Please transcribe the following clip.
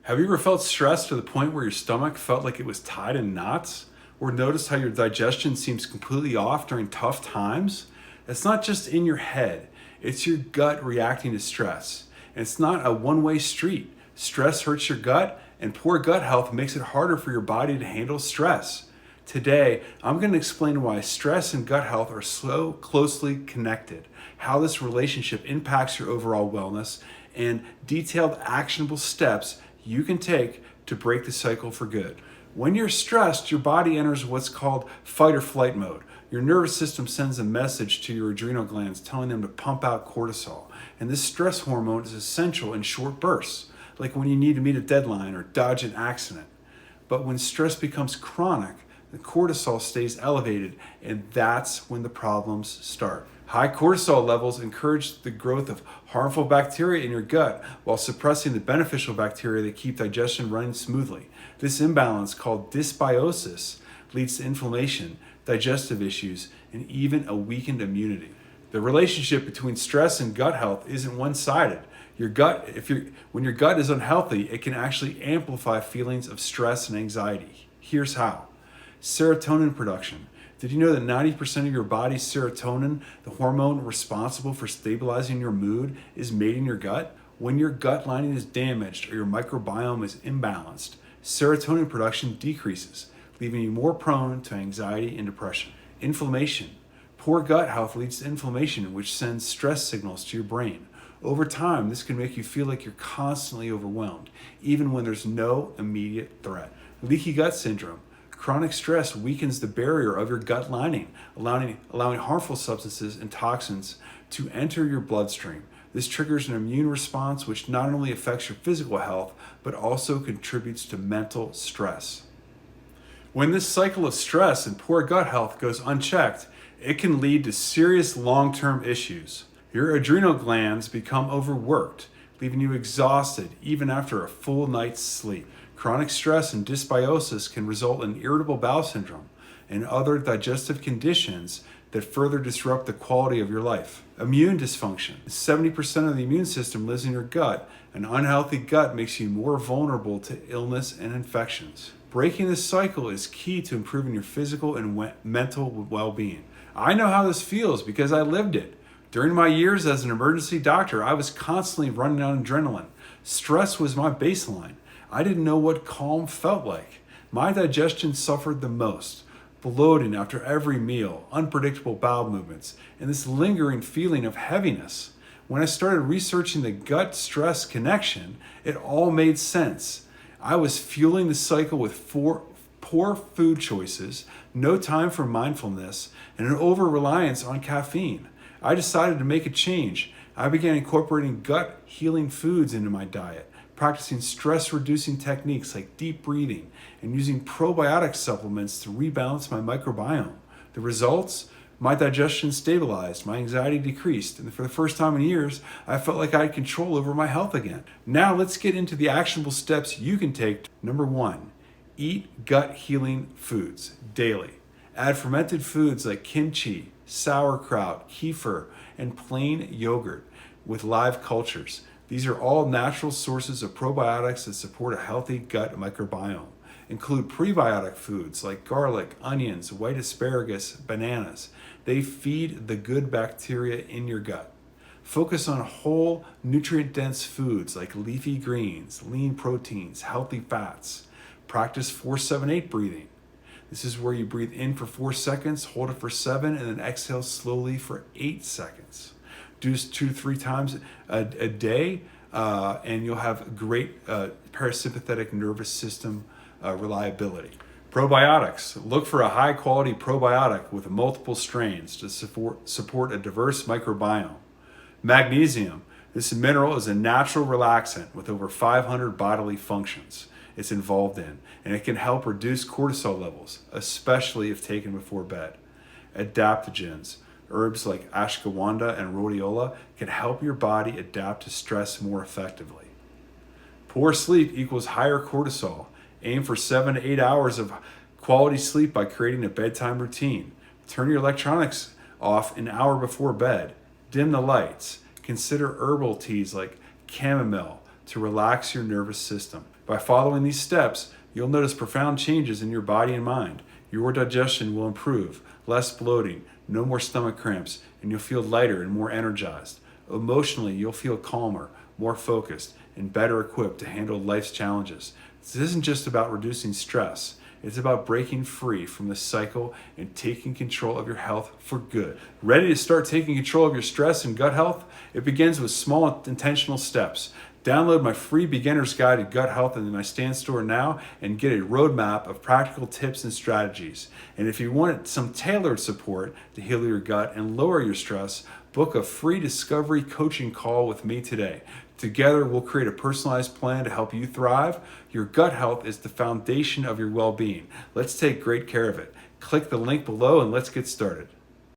Have you ever felt stressed to the point where your stomach felt like it was tied in knots? Or noticed how your digestion seems completely off during tough times? It's not just in your head, it's your gut reacting to stress. And it's not a one-way street. Stress hurts your gut, and poor gut health makes it harder for your body to handle stress. Today, I'm going to explain why stress and gut health are so closely connected, how this relationship impacts your overall wellness, and detailed actionable steps you can take to break the cycle for good. When you're stressed, your body enters what's called fight or flight mode. Your nervous system sends a message to your adrenal glands telling them to pump out cortisol. And this stress hormone is essential in short bursts, like when you need to meet a deadline or dodge an accident. But when stress becomes chronic, the cortisol stays elevated, and that's when the problems start. High cortisol levels encourage the growth of harmful bacteria in your gut while suppressing the beneficial bacteria that keep digestion running smoothly. This imbalance, called dysbiosis, leads to inflammation, digestive issues, and even a weakened immunity. The relationship between stress and gut health isn't one-sided. When your gut is unhealthy, it can actually amplify feelings of stress and anxiety. Here's how. Serotonin production. Did you know that 90% of your body's serotonin, the hormone responsible for stabilizing your mood, is made in your gut? When your gut lining is damaged or your microbiome is imbalanced, serotonin production decreases, leaving you more prone to anxiety and depression. Inflammation. Poor gut health leads to inflammation, which sends stress signals to your brain. Over time, this can make you feel like you're constantly overwhelmed, even when there's no immediate threat. Leaky gut syndrome. Chronic stress weakens the barrier of your gut lining, allowing harmful substances and toxins to enter your bloodstream. This triggers an immune response which not only affects your physical health, but also contributes to mental stress. When this cycle of stress and poor gut health goes unchecked, it can lead to serious long-term issues. Your adrenal glands become overworked, leaving you exhausted even after a full night's sleep. Chronic stress and dysbiosis can result in irritable bowel syndrome and other digestive conditions that further disrupt the quality of your life. Immune dysfunction. 70% of the immune system lives in your gut. An unhealthy gut makes you more vulnerable to illness and infections. Breaking this cycle is key to improving your physical and mental well-being. I know how this feels because I lived it. During my years as an emergency doctor, I was constantly running on adrenaline. Stress was my baseline. I didn't know what calm felt like. My digestion suffered the most. Bloating after every meal, unpredictable bowel movements, and this lingering feeling of heaviness. When I started researching the gut-stress connection, it all made sense. I was fueling the cycle with poor food choices, no time for mindfulness, and an over-reliance on caffeine. I decided to make a change. I began incorporating gut-healing foods into my diet, practicing stress-reducing techniques like deep breathing, and using probiotic supplements to rebalance my microbiome. The results? My digestion stabilized, my anxiety decreased, and for the first time in years, I felt like I had control over my health again. Now let's get into the actionable steps you can take. Number 1, eat gut-healing foods daily. Add fermented foods like kimchi, sauerkraut, kefir, and plain yogurt with live cultures. These are all natural sources of probiotics that support a healthy gut microbiome. Include prebiotic foods like garlic, onions, white asparagus, bananas. They feed the good bacteria in your gut. Focus on whole, nutrient-dense foods like leafy greens, lean proteins, healthy fats. Practice 4-7-8 breathing. This is where you breathe in for 4 seconds, hold it for 7, and then exhale slowly for 8 seconds. Do this 2 to 3 times a day, and you'll have great parasympathetic nervous system reliability. Probiotics. Look for a high-quality probiotic with multiple strains to support a diverse microbiome. Magnesium. This mineral is a natural relaxant with over 500 bodily functions it's involved in, and it can help reduce cortisol levels, especially if taken before bed. Adaptogens. Herbs like ashwagandha and rhodiola can help your body adapt to stress more effectively. Poor sleep equals higher cortisol. Aim for 7 to 8 hours of quality sleep by creating a bedtime routine. Turn your electronics off an hour before bed. Dim the lights. Consider herbal teas like chamomile to relax your nervous system. By following these steps, you'll notice profound changes in your body and mind. Your digestion will improve, less bloating, no more stomach cramps, and you'll feel lighter and more energized. Emotionally, you'll feel calmer, more focused, and better equipped to handle life's challenges. This isn't just about reducing stress. It's about breaking free from the cycle and taking control of your health for good. Ready to start taking control of your stress and gut health? It begins with small intentional steps. Download my free beginner's guide to gut health in my Stand store now and get a roadmap of practical tips and strategies. And if you want some tailored support to heal your gut and lower your stress, book a free discovery coaching call with me today. Together, we'll create a personalized plan to help you thrive. Your gut health is the foundation of your well-being. Let's take great care of it. Click the link below and let's get started.